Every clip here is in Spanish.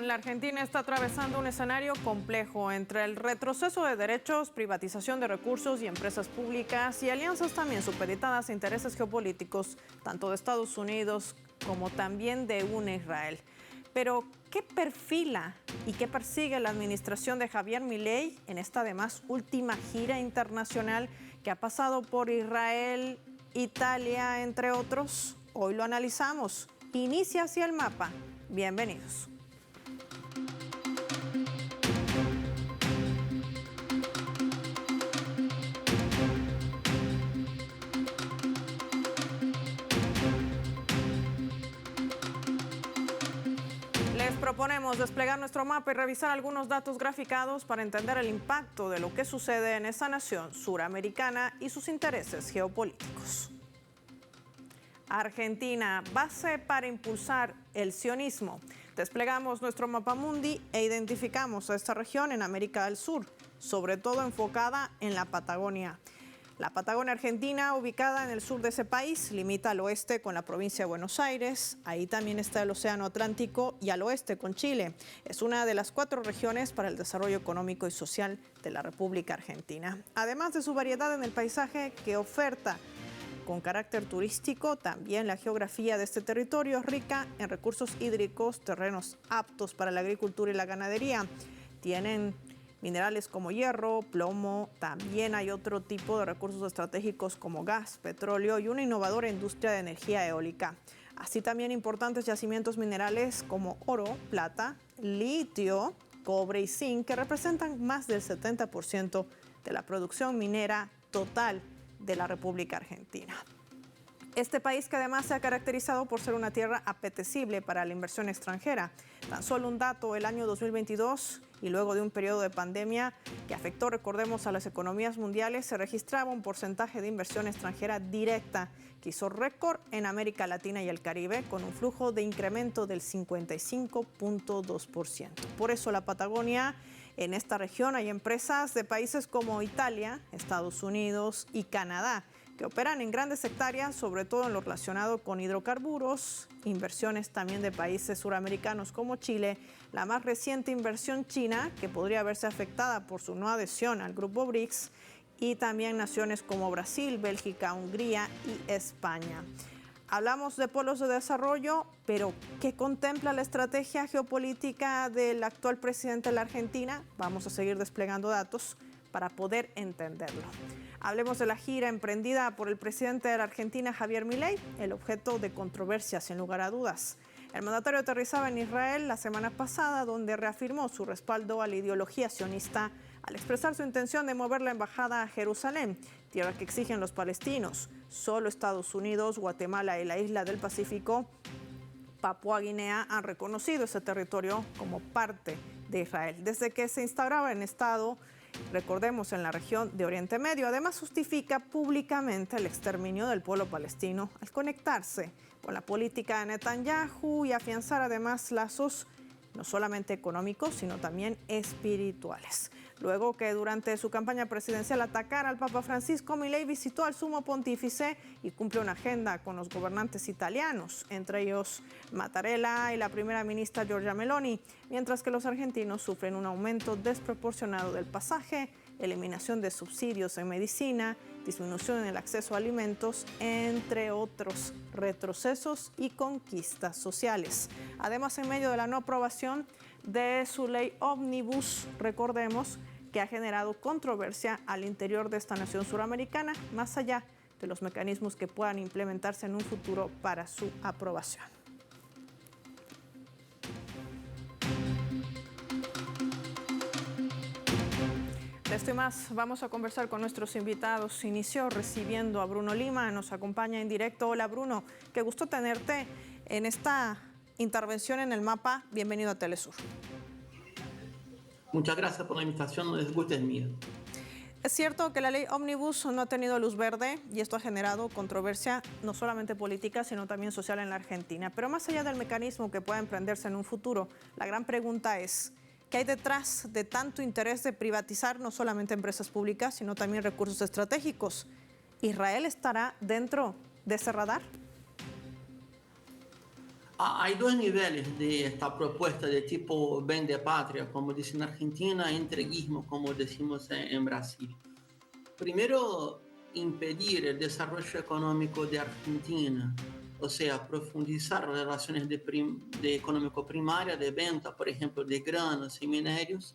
recordarán, la Argentina está atravesando un escenario complejo entre el retroceso de derechos, privatización de recursos y empresas públicas y alianzas también supeditadas a intereses geopolíticos, tanto de Estados Unidos como también de una Israel. Pero, ¿qué perfila y qué persigue la administración de Javier Milei en esta además última gira internacional que ha pasado por Israel, Italia, entre otros? Hoy lo analizamos. Inicia hacia el mapa. Bienvenidos. Les proponemos desplegar nuestro mapa y revisar algunos datos graficados para entender el impacto de lo que sucede en esta nación suramericana y sus intereses geopolíticos. Argentina, base para impulsar el sionismo. Desplegamos nuestro mapa mundi e identificamos a esta región en América del Sur, sobre todo enfocada en la Patagonia. La Patagonia argentina, ubicada en el sur de ese país, limita al oeste con la provincia de Buenos Aires. Ahí también está el Océano Atlántico y al oeste con Chile. Es una de las 4 regiones para el desarrollo económico y social de la República Argentina. Además de su variedad en el paisaje que oferta con carácter turístico, también la geografía de este territorio es rica en recursos hídricos, terrenos aptos para la agricultura y la ganadería. Tienen minerales como hierro, plomo, también hay otro tipo de recursos estratégicos como gas, petróleo y una innovadora industria de energía eólica. Así también importantes yacimientos minerales como oro, plata, litio, cobre y zinc, que representan más del 70% de la producción minera total de la República Argentina. Este país que además se ha caracterizado por ser una tierra apetecible para la inversión extranjera. Tan solo un dato, el año 2022 y luego de un periodo de pandemia que afectó, recordemos, a las economías mundiales, se registraba un porcentaje de inversión extranjera directa que hizo récord en América Latina y el Caribe con un flujo de incremento del 55.2%. Por eso la Patagonia, en esta región hay empresas de países como Italia, Estados Unidos y Canadá, que operan en grandes hectáreas, sobre todo en lo relacionado con hidrocarburos, inversiones también de países suramericanos como Chile, la más reciente inversión china, que podría verse afectada por su no adhesión al grupo BRICS, y también naciones como Brasil, Bélgica, Hungría y España. Hablamos de polos de desarrollo, pero ¿qué contempla la estrategia geopolítica del actual presidente de la Argentina? Vamos a seguir desplegando datos para poder entenderlo. Hablemos de la gira emprendida por el presidente de la Argentina, Javier Milei, el objeto de controversias sin lugar a dudas. El mandatario aterrizaba en Israel la semana pasada, donde reafirmó su respaldo a la ideología sionista al expresar su intención de mover la embajada a Jerusalén, tierra que exigen los palestinos. Solo Estados Unidos, Guatemala y la isla del Pacífico, Papúa Guinea, han reconocido ese territorio como parte de Israel. Desde que se instauraba en Estado, recordemos, en la región de Oriente Medio. Además, justifica públicamente el exterminio del pueblo palestino al conectarse con la política de Netanyahu y afianzar además lazos no solamente económicos, sino también espirituales. Luego que durante su campaña presidencial atacara al Papa Francisco, Milei visitó al sumo pontífice y cumple una agenda con los gobernantes italianos, entre ellos Mattarella y la primera ministra Giorgia Meloni, mientras que los argentinos sufren un aumento desproporcionado del pasaje, eliminación de subsidios en medicina, disminución en el acceso a alimentos, entre otros retrocesos y conquistas sociales. Además, en medio de la no aprobación de su ley ómnibus, recordemos que ha generado controversia al interior de esta nación suramericana, más allá de los mecanismos que puedan implementarse en un futuro para su aprobación. De esto y más vamos a conversar con nuestros invitados. Inició recibiendo a Bruno Lima, nos acompaña en directo. Hola Bruno, qué gusto tenerte en esta intervención en el mapa. Bienvenido a Telesur. Muchas gracias por la invitación, el gusto es mío. Es cierto que la ley Ómnibus no ha tenido luz verde y esto ha generado controversia no solamente política, sino también social en la Argentina. Pero más allá del mecanismo que pueda emprenderse en un futuro, la gran pregunta es: ¿qué hay detrás de tanto interés de privatizar no solamente empresas públicas, sino también recursos estratégicos? ¿Israel estará dentro de ese radar? Hay dos niveles de esta propuesta de tipo vende patria, como dicen en Argentina, entreguismo, como decimos en Brasil. Primero, impedir el desarrollo económico de Argentina, o sea, profundizar relaciones de económico primaria, de venta, por ejemplo, de granos y minerios,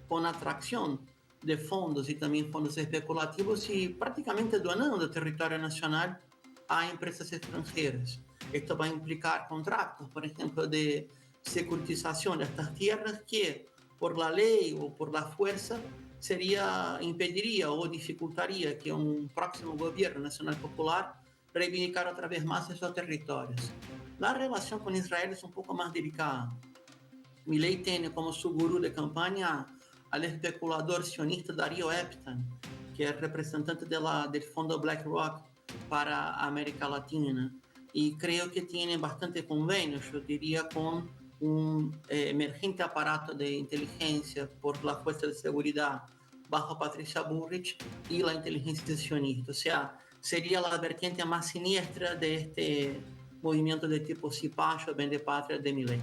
con atracción de fondos y también fondos especulativos y prácticamente donando el territorio nacional a empresas extranjeras. Esto va a implicar contratos, por ejemplo, de securitización de estas tierras que por la ley o por la fuerza impediría o dificultaría que un próximo gobierno nacional popular reivindicara otra vez más esos territorios. La relación con Israel es un poco más delicada. Milei tiene como su gurú de campaña al especulador sionista Darío Epstein, que es representante del fondo BlackRock para América Latina. Y creo que tiene bastante convenio, yo diría, con un emergente aparato de inteligencia por la fuerza de seguridad bajo Patricia Bullrich y la inteligencia sionista. O sea, sería la vertiente más siniestra de este movimiento de tipo cipayo, vende patria de Milei.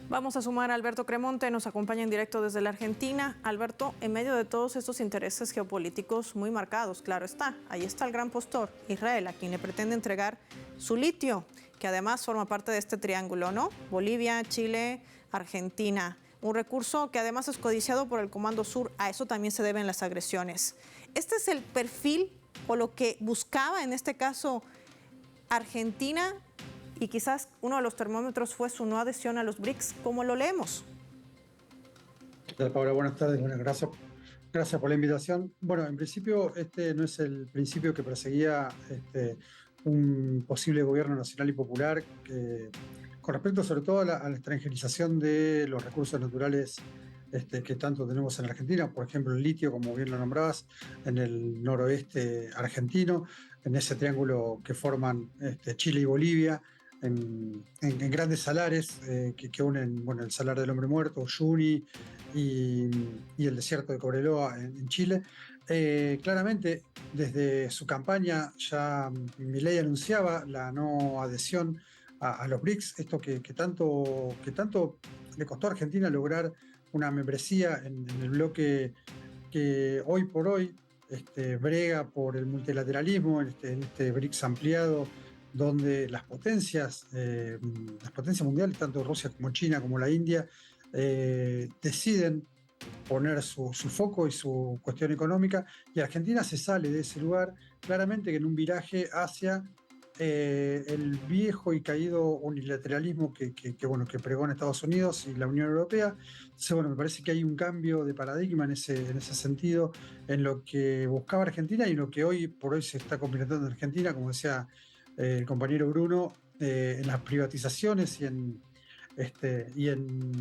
Vamos a sumar a Alberto Cremonte, nos acompaña en directo desde la Argentina. Alberto, en medio de todos estos intereses geopolíticos muy marcados, claro está, ahí está el gran postor, Israel, a quien le pretende entregar su litio, que además forma parte de este triángulo, ¿no? Bolivia, Chile, Argentina. Un recurso que además es codiciado por el Comando Sur, a eso también se deben las agresiones. ¿Este es el perfil o lo que buscaba en este caso Argentina? Y quizás uno de los termómetros fue su no adhesión a los BRICS. ¿Cómo lo leemos? ¿Qué tal, Paula? Buenas tardes. Bueno, gracias por la invitación. Bueno, en principio este no es el principio que perseguía un posible gobierno nacional y popular con respecto sobre todo a la extranjerización de los recursos naturales que tanto tenemos en Argentina, por ejemplo el litio, como bien lo nombrabas, en el noroeste argentino, en ese triángulo que forman Chile y Bolivia, en grandes salares que unen el Salar del Hombre Muerto, Uyuni y el desierto de Cobreloa en Chile. Claramente, desde su campaña ya Milei anunciaba la no adhesión a los BRICS, esto que tanto le costó a Argentina lograr una membresía en el bloque que hoy por hoy brega por el multilateralismo, en este BRICS ampliado, donde las potencias mundiales, tanto Rusia como China como la India, deciden poner su foco y su cuestión económica, y Argentina se sale de ese lugar claramente que en un viraje hacia el viejo y caído unilateralismo que pregona Estados Unidos y la Unión Europea. Entonces, me parece que hay un cambio de paradigma en ese sentido, en lo que buscaba Argentina y en lo que hoy por hoy se está convirtiendo en Argentina, como decía el compañero Bruno, en las privatizaciones y en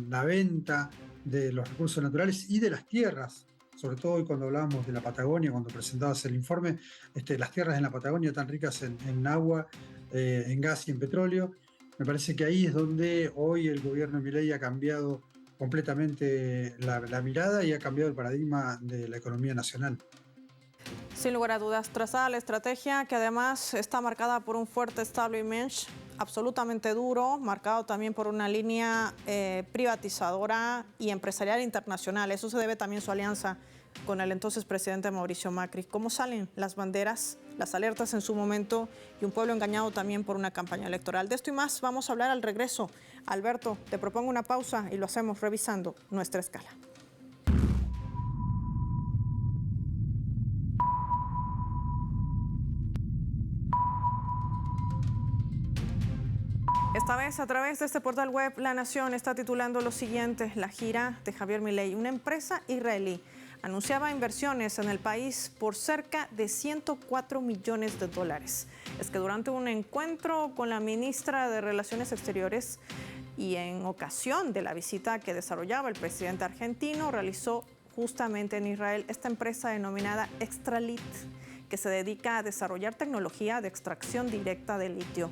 la venta de los recursos naturales y de las tierras. Sobre todo hoy cuando hablábamos de la Patagonia, cuando presentabas el informe, las tierras en la Patagonia tan ricas en agua, en gas y en petróleo. Me parece que ahí es donde hoy el gobierno de Milei ha cambiado completamente la mirada y ha cambiado el paradigma de la economía nacional. Sin lugar a dudas, trazada la estrategia que además está marcada por un fuerte establishment absolutamente duro, marcado también por una línea privatizadora y empresarial internacional. Eso se debe también a su alianza con el entonces presidente Mauricio Macri. ¿Cómo salen las banderas, las alertas en su momento y un pueblo engañado también por una campaña electoral? De esto y más vamos a hablar al regreso. Alberto, te propongo una pausa y lo hacemos revisando nuestra escala. Esta vez, a través de este portal web, La Nación está titulando lo siguiente: la gira de Javier Milei. Una empresa israelí anunciaba inversiones en el país por cerca de $104 millones. Es que durante un encuentro con la ministra de Relaciones Exteriores y en ocasión de la visita que desarrollaba el presidente argentino, realizó justamente en Israel esta empresa denominada Extralit, que se dedica a desarrollar tecnología de extracción directa de litio.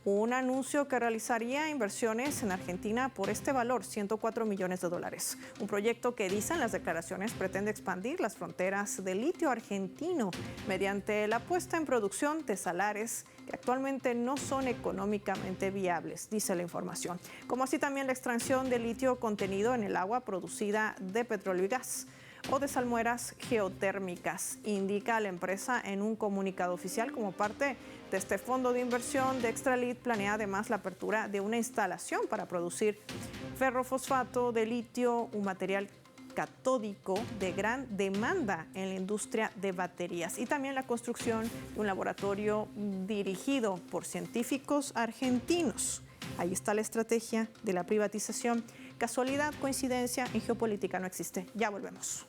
un anuncio que realizaría inversiones en Argentina por este valor, 104 millones de dólares. Un proyecto que, dicen las declaraciones, pretende expandir las fronteras del litio argentino mediante la puesta en producción de salares que actualmente no son económicamente viables, dice la información, como así también la extracción de litio contenido en el agua producida de petróleo y gas o de salmueras geotérmicas, indica la empresa en un comunicado oficial. Como parte de este fondo de inversión de Extralit, planea además la apertura de una instalación para producir ferrofosfato de litio, un material catódico de gran demanda en la industria de baterías, y también la construcción de un laboratorio dirigido por científicos argentinos. Ahí está la estrategia de la privatización. Casualidad, coincidencia, en geopolítica no existe. Ya volvemos.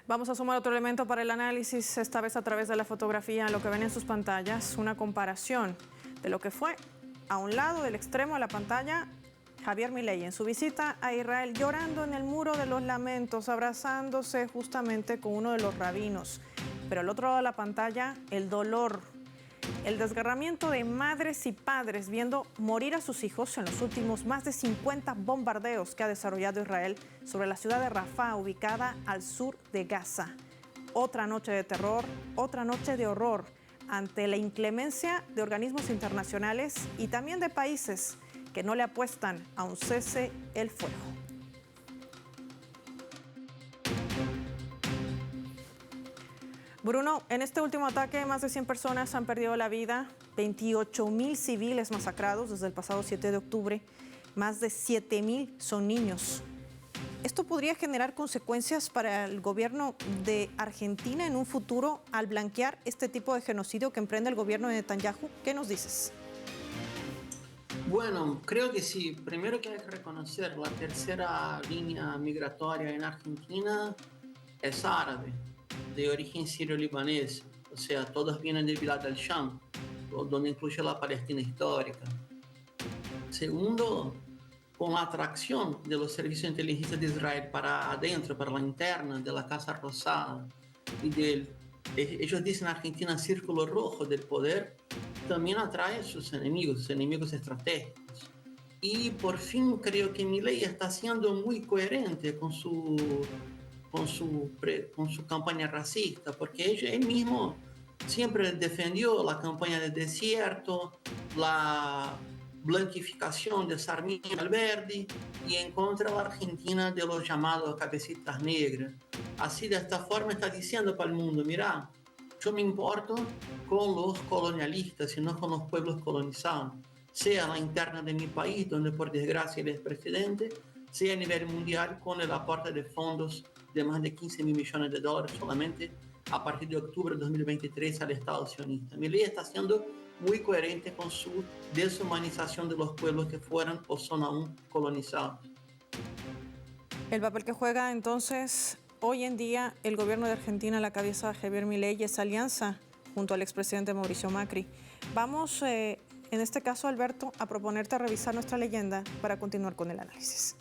Vamos a sumar otro elemento para el análisis, esta vez a través de la fotografía, lo que ven en sus pantallas, una comparación de lo que fue a un lado del extremo de la pantalla Javier Milei en su visita a Israel, llorando en el Muro de los Lamentos, abrazándose justamente con uno de los rabinos. Pero al otro lado de la pantalla, el dolor, el desgarramiento de madres y padres viendo morir a sus hijos en los últimos más de 50 bombardeos que ha desarrollado Israel sobre la ciudad de Rafah, ubicada al sur de Gaza. Otra noche de terror, otra noche de horror ante la inclemencia de organismos internacionales y también de países que no le apuestan a un cese el fuego. Bruno, en este último ataque más de 100 personas han perdido la vida, 28.000 civiles masacrados desde el pasado 7 de octubre, más de 7.000 son niños. ¿Esto podría generar consecuencias para el gobierno de Argentina en un futuro al blanquear este tipo de genocidio que emprende el gobierno de Netanyahu? ¿Qué nos dices? Bueno, creo que sí. Primero que hay que reconocer, la tercera línea migratoria en Argentina es árabe, de origen sirio-libanés. O sea, todos vienen de Bilad al-Sham, donde incluye la Palestina histórica. Segundo, con la atracción de los servicios de inteligencia de Israel para adentro, para la interna de la Casa Rosada y ellos dicen en Argentina, círculo rojo del poder, también atrae a sus enemigos estratégicos. Y por fin creo que Milei está siendo muy coherente con su campaña racista, porque él mismo siempre defendió la campaña del desierto, la blanquificación de Sarmiento y Alberdi, y en contra de la Argentina de los llamados cabecitas negras. Así, de esta forma está diciendo para el mundo, mira, yo me importo con los colonialistas y no con los pueblos colonizados, sea la interna de mi país, donde por desgracia él es presidente, sea a nivel mundial con el aporte de fondos de más de 15 mil millones de dólares solamente a partir de octubre de 2023 al Estado sionista. Milei está siendo muy coherente con su deshumanización de los pueblos que fueron o son aún colonizados. El papel que juega entonces hoy en día el gobierno de Argentina a la cabeza de Javier Milei y esa alianza junto al expresidente Mauricio Macri. Vamos, en este caso, Alberto, a proponerte a revisar nuestra leyenda para continuar con el análisis.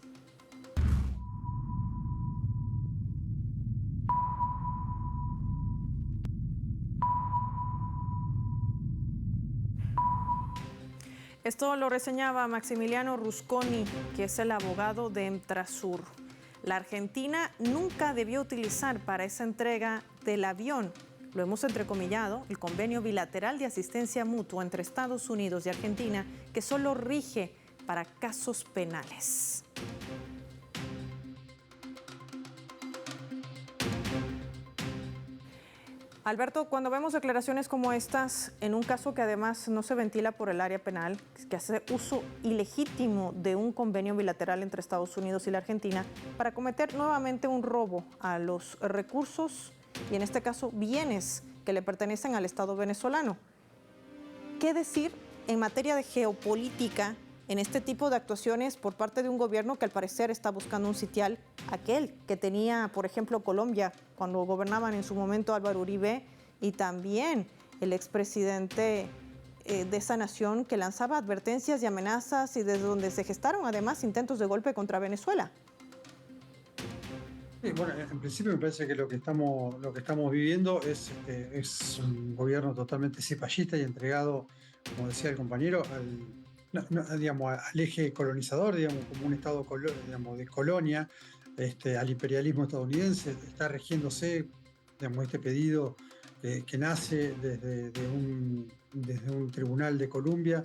Esto lo reseñaba Maximiliano Rusconi, que es el abogado de Emtrasur. La Argentina nunca debió utilizar para esa entrega del avión, lo hemos entrecomillado, el convenio bilateral de asistencia mutua entre Estados Unidos y Argentina, que solo rige para casos penales. Alberto, cuando vemos declaraciones como estas, en un caso que además no se ventila por el área penal, que hace uso ilegítimo de un convenio bilateral entre Estados Unidos y la Argentina para cometer nuevamente un robo a los recursos y en este caso bienes que le pertenecen al Estado venezolano. ¿Qué decir en materia de geopolítica en este tipo de actuaciones por parte de un gobierno que al parecer está buscando un sitial, aquel que tenía, por ejemplo, Colombia, cuando gobernaban en su momento Álvaro Uribe, y también el expresidente de esa nación que lanzaba advertencias y amenazas y desde donde se gestaron además intentos de golpe contra Venezuela. Sí, bueno, en principio me parece que lo que estamos viviendo es un gobierno totalmente cipallista y entregado, como decía el compañero, digamos, al eje colonizador, digamos, como un estado digamos, de colonia, al imperialismo estadounidense. Está regiéndose, digamos, este pedido que nace desde un tribunal de Columbia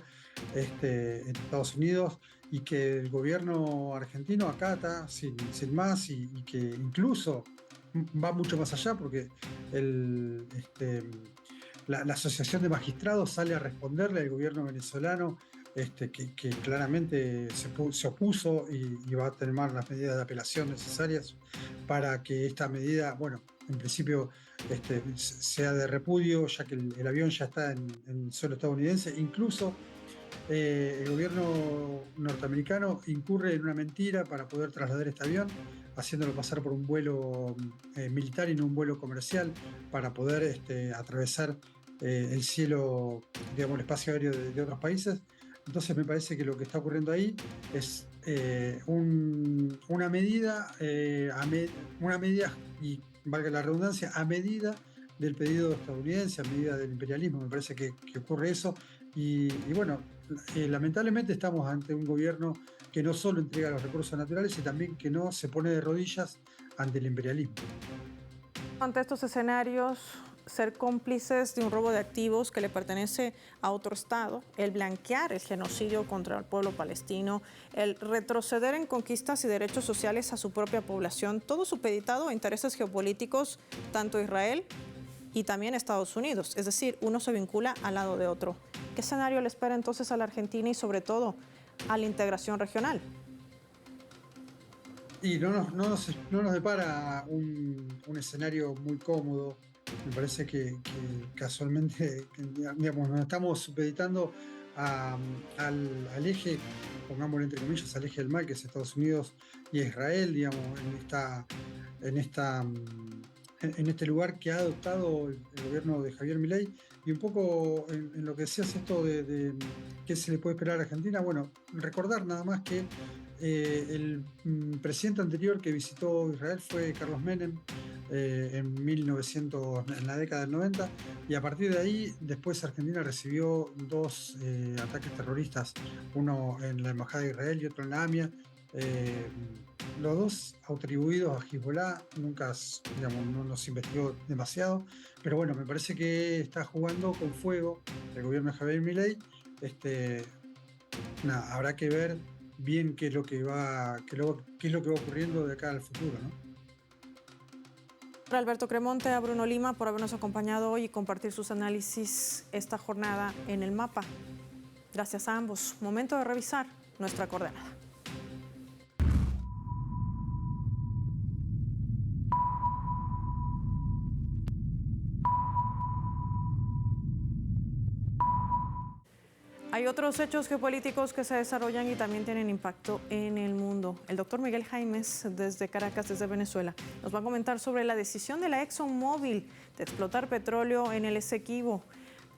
en Estados Unidos, y que el gobierno argentino acata sin más, y que incluso va mucho más allá, porque el, este, la Asociación de Magistrados sale a responderle al gobierno venezolano, que claramente se opuso y va a tomar las medidas de apelación necesarias para que esta medida, bueno, en principio sea de repudio, ya que el avión ya está en suelo estadounidense. Incluso el gobierno norteamericano incurre en una mentira para poder trasladar este avión, haciéndolo pasar por un vuelo militar y no un vuelo comercial, para poder atravesar el cielo, digamos, el espacio aéreo de otros países. Entonces me parece que lo que está ocurriendo ahí es una medida, una medida, y valga la redundancia, a medida del pedido estadounidense, a medida del imperialismo. Me parece que ocurre eso. Y bueno, lamentablemente estamos ante un gobierno que no solo entrega los recursos naturales, sino también que no se pone de rodillas ante el imperialismo. Ante estos escenarios, ser cómplices de un robo de activos que le pertenece a otro Estado, el blanquear el genocidio contra el pueblo palestino, el retroceder en conquistas y derechos sociales a su propia población, todo supeditado a intereses geopolíticos, tanto Israel y también Estados Unidos. Es decir, uno se vincula al lado de otro. ¿Qué escenario le espera entonces a la Argentina y sobre todo a la integración regional? Y no nos depara un escenario muy cómodo. Me parece que casualmente, digamos, nos estamos supeditando al eje, pongámoslo entre comillas, al eje del mal, que es Estados Unidos y Israel, digamos, en este lugar que ha adoptado el gobierno de Javier Milei. Y un poco en lo que decías esto de qué se le puede esperar a Argentina, bueno, recordar nada más que el presidente anterior que visitó Israel fue Carlos Menem en la década del 90, y a partir de ahí después Argentina recibió dos ataques terroristas, uno en la Embajada de Israel y otro en la AMIA, los dos atribuidos a Hezbollah. Nunca, digamos, no nos investigó demasiado, pero bueno, me parece que está jugando con fuego el gobierno de Javier Milei. Habrá que ver bien qué es lo que va ocurriendo de acá al futuro, ¿no? Alberto Cremonte, a Bruno Lima por habernos acompañado hoy y compartir sus análisis esta jornada en El Mapa. Gracias a ambos. Momento de revisar nuestra coordenada. Hay otros hechos geopolíticos que se desarrollan y también tienen impacto en el mundo. El doctor Miguel Jaimes, desde Caracas, desde Venezuela, nos va a comentar sobre la decisión de la ExxonMobil de explotar petróleo en el Esequibo.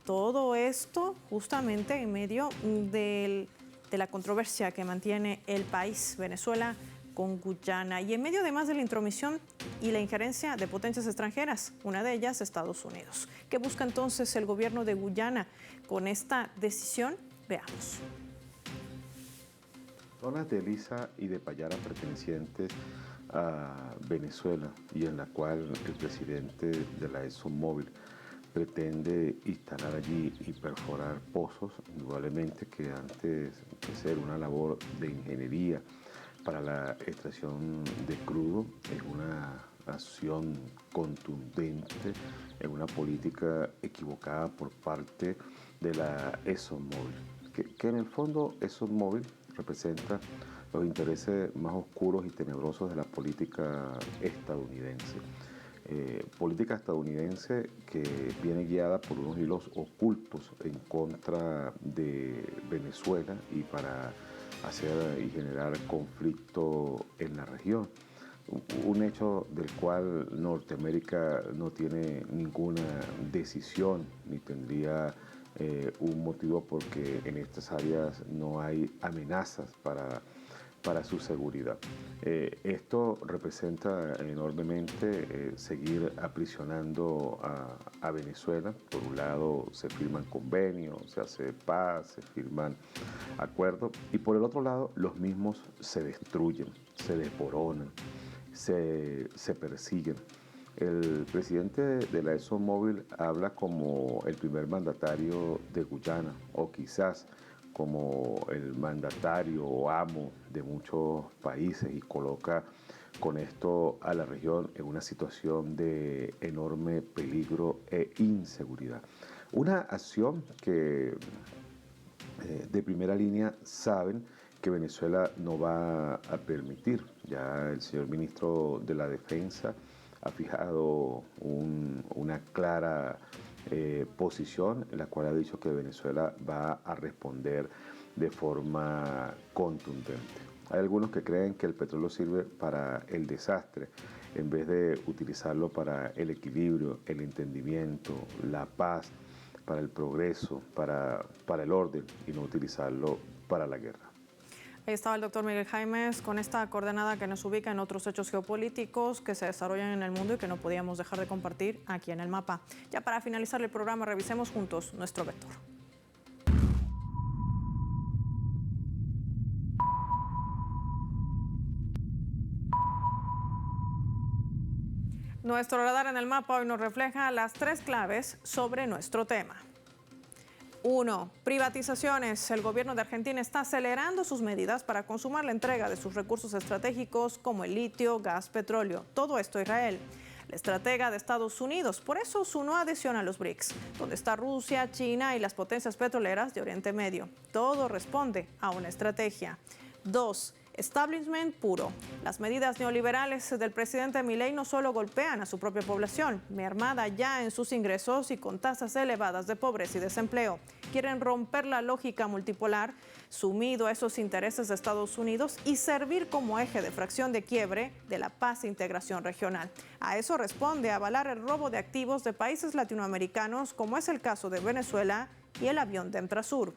Todo esto justamente en medio de la controversia que mantiene el país, Venezuela, con Guyana, y en medio además de la intromisión y la injerencia de potencias extranjeras, una de ellas Estados Unidos. ¿Qué busca entonces el gobierno de Guyana con esta decisión? Veamos. Zonas de Elisa y de Payara pertenecientes a Venezuela, y en la cual el presidente de la ExxonMobil pretende instalar allí y perforar pozos, indudablemente que antes de ser una labor de ingeniería para la extracción de crudo, es una acción contundente en una política equivocada por parte de la ExxonMobil, que en el fondo ExxonMobil representa los intereses más oscuros y tenebrosos de la política estadounidense. Política estadounidense que viene guiada por unos hilos ocultos en contra de Venezuela y para hacer y generar conflicto en la región. Un hecho del cual Norteamérica no tiene ninguna decisión ni tendría un motivo, porque en estas áreas no hay amenazas para su seguridad. Esto representa enormemente seguir aprisionando a Venezuela. Por un lado se firman convenios, se hace paz, se firman acuerdos, y por el otro lado los mismos se destruyen, se desboronan, se persiguen. El presidente de la ExxonMobil habla como el primer mandatario de Guyana, o quizás como el mandatario o amo de muchos países, y coloca con esto a la región en una situación de enorme peligro e inseguridad. Una acción que de primera línea saben que Venezuela no va a permitir. Ya el señor ministro de la Defensa ha fijado una clara posición en la cual ha dicho que Venezuela va a responder de forma contundente. Hay algunos que creen que el petróleo sirve para el desastre en vez de utilizarlo para el equilibrio, el entendimiento, la paz, para el progreso, para el orden, y no utilizarlo para la guerra. Ahí estaba el doctor Miguel Jaimes con esta coordenada que nos ubica en otros hechos geopolíticos que se desarrollan en el mundo y que no podíamos dejar de compartir aquí en el mapa. Ya para finalizar el programa, revisemos juntos nuestro vector. Nuestro radar en el mapa hoy nos refleja las 3 claves sobre nuestro tema. 1. Privatizaciones. El gobierno de Argentina está acelerando sus medidas para consumar la entrega de sus recursos estratégicos como el litio, gas, petróleo. Todo esto Israel, la estratega de Estados Unidos. Por eso su no adhesión a los BRICS, donde está Rusia, China y las potencias petroleras de Oriente Medio. Todo responde a una estrategia. 2. Establishment puro. Las medidas neoliberales del presidente Milei no solo golpean a su propia población, mermada ya en sus ingresos y con tasas elevadas de pobreza y desempleo. Quieren romper la lógica multipolar, sumido a esos intereses de Estados Unidos, y servir como eje de fracción de quiebre de la paz e integración regional. A eso responde avalar el robo de activos de países latinoamericanos, como es el caso de Venezuela y el avión de Entrasur.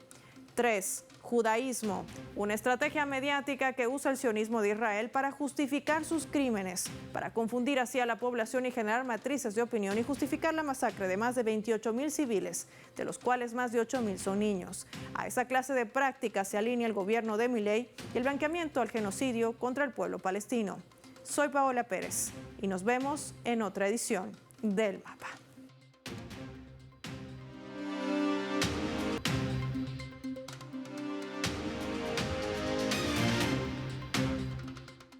3. Judaísmo, una estrategia mediática que usa el sionismo de Israel para justificar sus crímenes, para confundir así a la población y generar matrices de opinión y justificar la masacre de más de 28.000 civiles, de los cuales más de 8.000 son niños. A esa clase de prácticas se alinea el gobierno de Milei y el blanqueamiento al genocidio contra el pueblo palestino. Soy Paola Pérez y nos vemos en otra edición del Mapa.